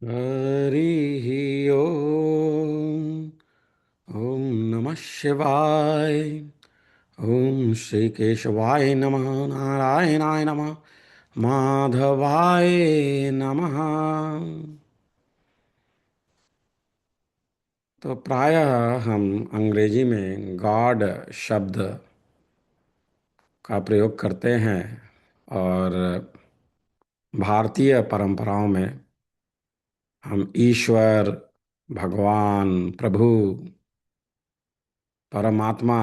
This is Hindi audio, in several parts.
हरि ओम। ओम नमः शिवाय। ओम श्री केशवाय नमः। नारायणाय नमः। माधवाय नमः। तो प्रायः हम अंग्रेजी में गॉड शब्द का प्रयोग करते हैं और भारतीय परंपराओं में हम ईश्वर, भगवान, प्रभु, परमात्मा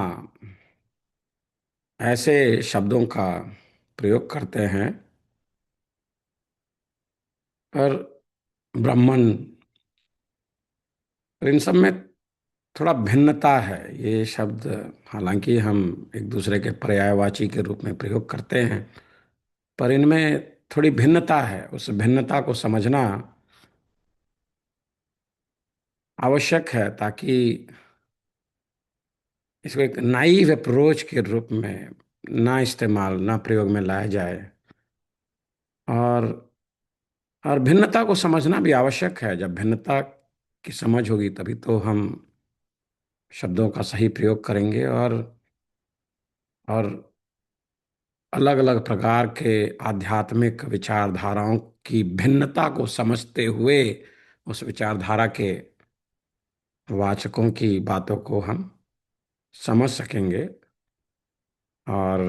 ऐसे शब्दों का प्रयोग करते हैं। पर ब्राह्मण, पर इन सब में थोड़ा भिन्नता है। ये शब्द हालांकि हम एक दूसरे के पर्यायवाची के रूप में प्रयोग करते हैं, पर इनमें थोड़ी भिन्नता है। उस भिन्नता को समझना आवश्यक है ताकि इसको एक नाइव अप्रोच के रूप में ना इस्तेमाल, ना प्रयोग में लाया जाए। और भिन्नता को समझना भी आवश्यक है। जब भिन्नता की समझ होगी तभी तो हम शब्दों का सही प्रयोग करेंगे और अलग अलग प्रकार के आध्यात्मिक विचारधाराओं की भिन्नता को समझते हुए उस विचारधारा के वाचकों की बातों को हम समझ सकेंगे। और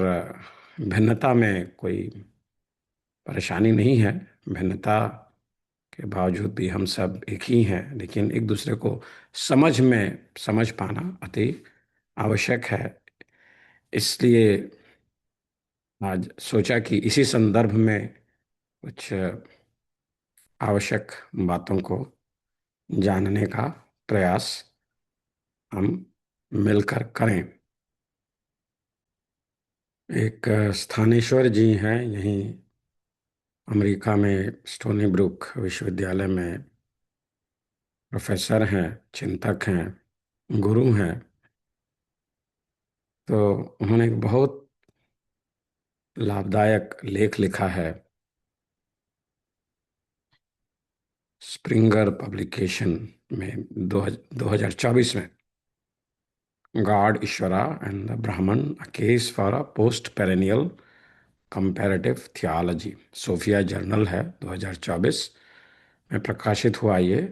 भिन्नता में कोई परेशानी नहीं है। भिन्नता के बावजूद भी हम सब एक ही हैं, लेकिन एक दूसरे को समझ पाना अति आवश्यक है। इसलिए आज सोचा कि इसी संदर्भ में कुछ आवश्यक बातों को जानने का प्रयास हम मिलकर करें। एक स्थानेश्वर जी हैं, यहीं अमेरिका में स्टोनी ब्रुक विश्वविद्यालय में प्रोफेसर हैं, चिंतक हैं, गुरु हैं। तो उन्होंने एक बहुत लाभदायक लेख लिखा है स्प्रिंगर पब्लिकेशन में 2024 में, गॉड ईश्वरा and the Brahman, a case for a post perennial comparative theology. Sophia journal है, 2024 में प्रकाशित हुआ। ये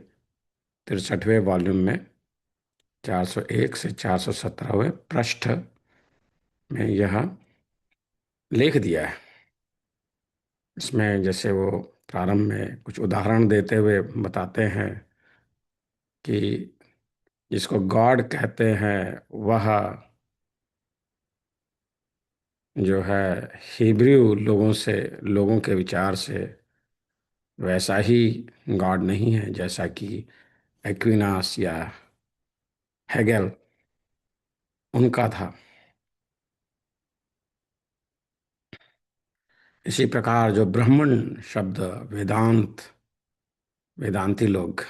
63वें वॉल्यूम में 401 से 417वें पृष्ठ में यह लेख दिया है। इसमें जैसे वो प्रारंभ में कुछ उदाहरण देते हुए बताते हैं कि जिसको गॉड कहते हैं वह जो है हिब्रू लोगों के विचार से वैसा ही गॉड नहीं है जैसा कि एक्विनास या हेगल उनका था। इसी प्रकार जो ब्राह्मण शब्द वेदांती लोग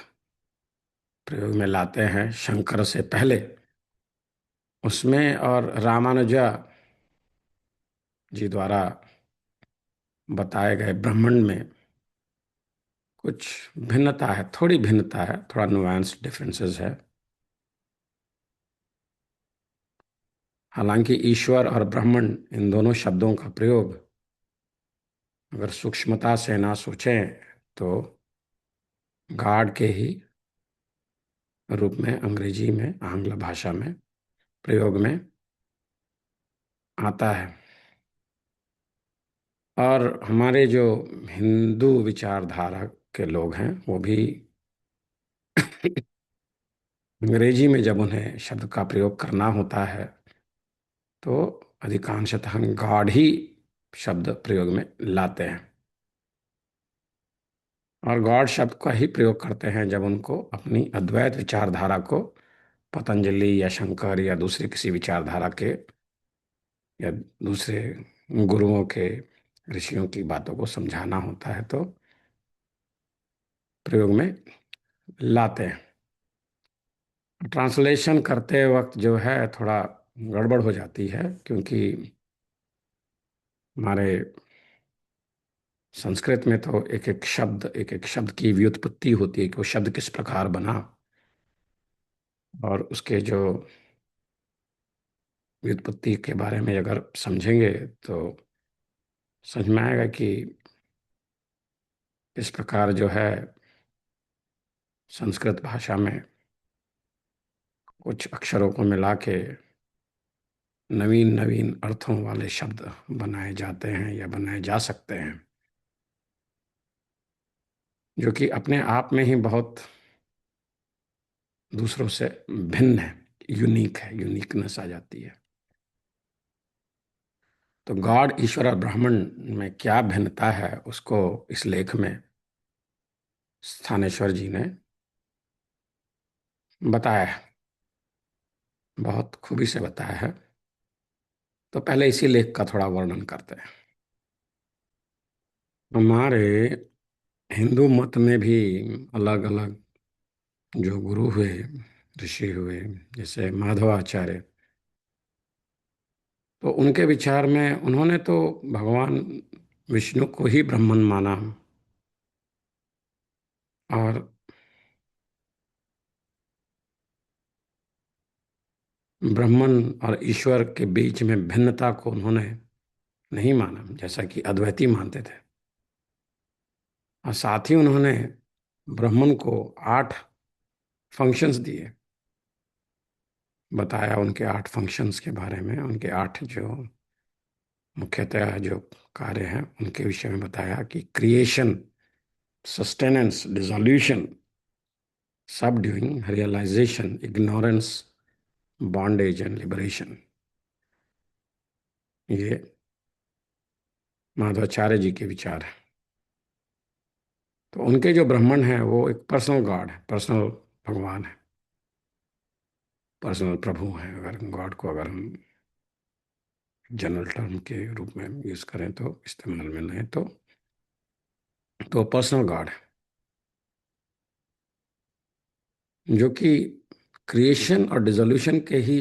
प्रयोग में लाते हैं शंकर से पहले, उसमें और रामानुजा जी द्वारा बताए गए ब्राह्मण में कुछ भिन्नता है, थोड़ी भिन्नता है, थोड़ा नुआंस डिफरेंसेस है। हालांकि ईश्वर और ब्राह्मण इन दोनों शब्दों का प्रयोग अगर सूक्ष्मता से ना सोचें तो गॉड के ही रूप में अंग्रेजी में, आंग्ल भाषा में प्रयोग में आता है। और हमारे जो हिंदू विचारधारा के लोग हैं वो भी अंग्रेजी में जब उन्हें शब्द का प्रयोग करना होता है तो अधिकांशतः गॉड ही शब्द प्रयोग में लाते हैं। और गॉड शब्द का ही प्रयोग करते हैं जब उनको अपनी अद्वैत विचारधारा को पतंजलि या शंकर या दूसरे किसी विचारधारा के या दूसरे गुरुओं के, ऋषियों की बातों को समझाना होता है तो प्रयोग में लाते हैं। ट्रांसलेशन करते वक्त जो है थोड़ा गड़बड़ हो जाती है, क्योंकि हमारे संस्कृत में तो एक एक शब्द की व्युत्पत्ति होती है कि वो शब्द किस प्रकार बना, और उसके जो व्युत्पत्ति के बारे में अगर समझेंगे तो समझ में आएगा कि इस प्रकार जो है संस्कृत भाषा में कुछ अक्षरों को मिला के नवीन नवीन अर्थों वाले शब्द बनाए जाते हैं या बनाए जा सकते हैं, जो कि अपने आप में ही बहुत दूसरों से भिन्न है, यूनिक है, यूनिकनेस आ जाती है। तो गॉड, ईश्वर और ब्राह्मण में क्या भिन्नता है उसको इस लेख में स्थानेश्वर जी ने बताया है, बहुत खूबी से बताया है। तो पहले इसी लेख का थोड़ा वर्णन करते हैं। हमारे हिंदू मत में भी अलग अलग जो गुरु हुए, ऋषि हुए, जैसे माधवाचार्य, तो उनके विचार में उन्होंने तो भगवान विष्णु को ही ब्रह्मन माना, और ब्रह्मन और ईश्वर के बीच में भिन्नता को उन्होंने नहीं माना, जैसा कि अद्वैती मानते थे। और साथ ही उन्होंने ब्रह्मन को 8 फंक्शंस दिए, बताया उनके 8 फंक्शंस के बारे में, उनके 8 जो मुख्यतः जो कार्य हैं उनके विषय में बताया कि creation, sustenance, dissolution, subduing, realisation, ignorance, bondage and liberation. ये माधवाचार्य जी के विचार हैं। तो उनके जो ब्राह्मण हैं वो एक पर्सनल गॉड है, पर्सनल भगवान है, पर्सनल प्रभु हैं, अगर गॉड को अगर हम जनरल टर्म के रूप में यूज करें तो, इस्तेमाल में लें तो पर्सनल गॉड है, जो कि क्रिएशन और डिसोल्यूशन के ही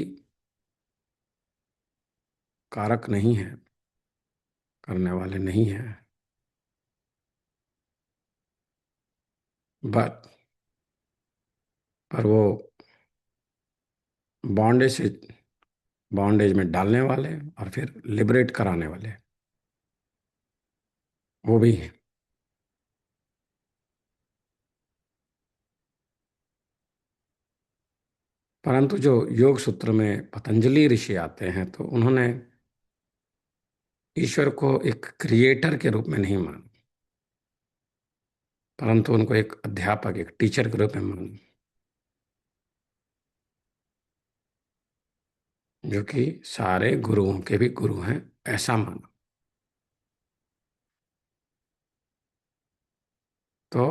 कारक नहीं है, करने वाले नहीं है, बट पर वो बॉन्डेज से बॉन्डेज में डालने वाले और फिर लिबरेट कराने वाले वो भी हैं। परंतु जो योग सूत्र में पतंजलि ऋषि आते हैं तो उन्होंने ईश्वर को एक क्रिएटर के रूप में नहीं माना, परंतु उनको एक अध्यापक, एक टीचर के रूप में माना, जो कि सारे गुरुओं के भी गुरु हैं, ऐसा माना। तो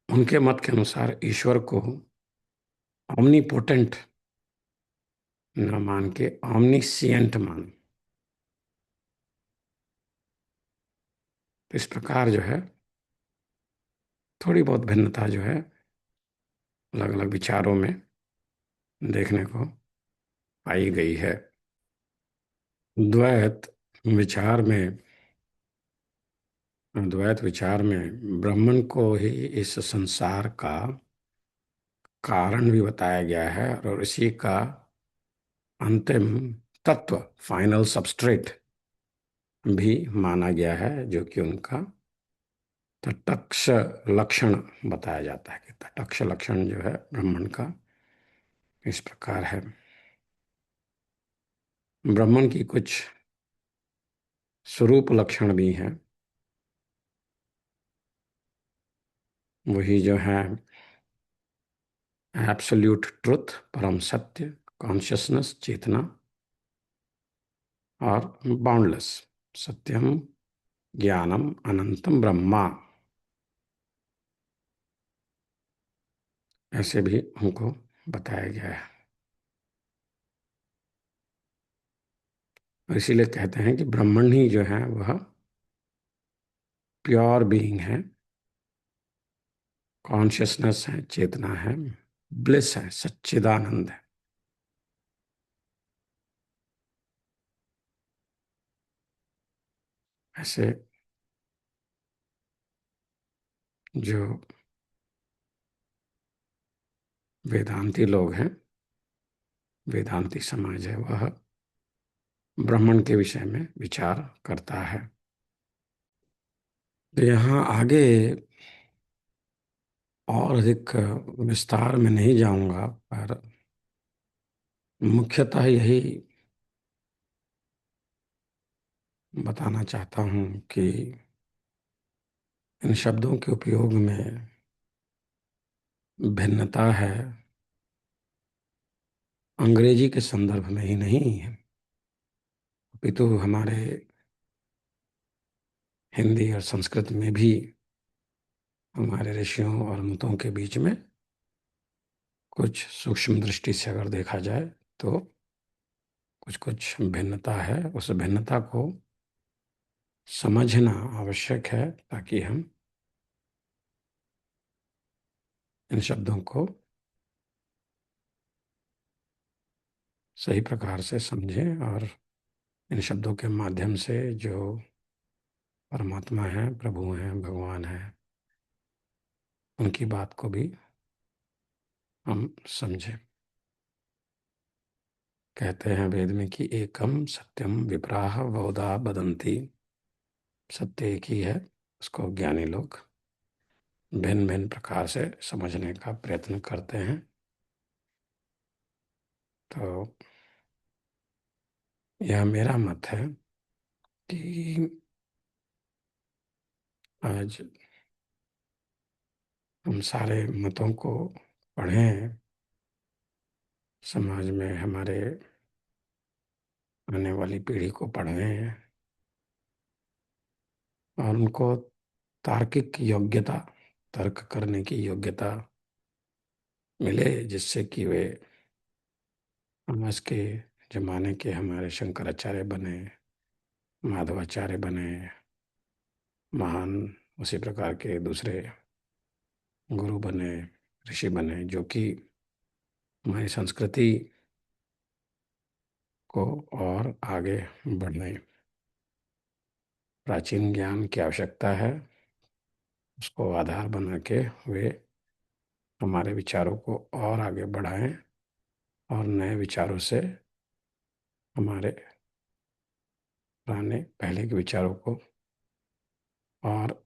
उनके मत के अनुसार ईश्वर को ऑमनीपोटेंट न मान के ऑमनीसिएंट मानो। तो इस प्रकार जो है थोड़ी बहुत भिन्नता जो है अलग अलग विचारों में देखने को पाई गई है। द्वैत विचार में द्वैत विचार में ब्राह्मण को ही इस संसार का कारण भी बताया गया है, और इसी का अंतिम तत्व, फाइनल सबस्ट्रेट भी माना गया है, जो कि उनका तटस्थ लक्षण बताया जाता है कि तटस्थ लक्षण जो है ब्राह्मण का इस प्रकार है। ब्राह्मण की कुछ स्वरूप लक्षण भी हैं, वही जो है एब्सोल्यूट ट्रुथ, परम सत्य, कॉन्शियसनेस, चेतना, और बाउंडलेस, सत्यम ज्ञानम अनंतम ब्रह्मा, ऐसे भी हमको बताया गया है। और इसीलिए कहते हैं कि ब्राह्मण ही जो है वह प्योर बीइंग है, कॉन्शियसनेस है, चेतना है, ब्लिस है, सच्चिदानंद है। ऐसे जो वेदांती लोग हैं, वेदांती समाज है, वह ब्राह्मण के विषय में विचार करता है। तो यहाँ आगे और अधिक विस्तार में नहीं जाऊंगा, पर मुख्यतः यही बताना चाहता हूँ कि इन शब्दों के उपयोग में भिन्नता है, अंग्रेजी के संदर्भ में ही नहीं है, अपितु हमारे हिंदी और संस्कृत में भी हमारे ऋषियों और मुतों के बीच में कुछ सूक्ष्म दृष्टि से अगर देखा जाए तो कुछ कुछ भिन्नता है। उस भिन्नता को समझना आवश्यक है ताकि हम इन शब्दों को सही प्रकार से समझें और इन शब्दों के माध्यम से जो परमात्मा है, प्रभु हैं, भगवान है, उनकी बात को भी हम समझें। कहते हैं वेद में कि एकम सत्यम विप्राह बहुधा वदन्ति, सत्य एक ही है, उसको ज्ञानी लोग भिन्न भिन्न प्रकार से समझने का प्रयत्न करते हैं। तो यह मेरा मत है कि आज हम सारे मतों को पढ़ें, समाज में हमारे आने वाली पीढ़ी को पढ़ें और उनको तार्किक योग्यता, तर्क करने की योग्यता मिले, जिससे कि वे आज के जमाने के हमारे शंकराचार्य बने, माधवाचार्य बने, महान उसी प्रकार के दूसरे गुरु बने, ऋषि बने, जो कि हमारी संस्कृति को और आगे बढ़ने, प्राचीन ज्ञान की आवश्यकता है, उसको आधार बना के वे हमारे विचारों को और आगे बढ़ाएं और नए विचारों से हमारे पुराने पहले के विचारों को और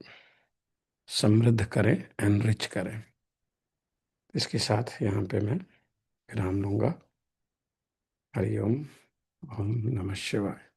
समृद्ध करें, एनरिच करें। इसके साथ यहाँ पे मैं विराम लूँगा। हरि ओम। ओम नमः शिवाय।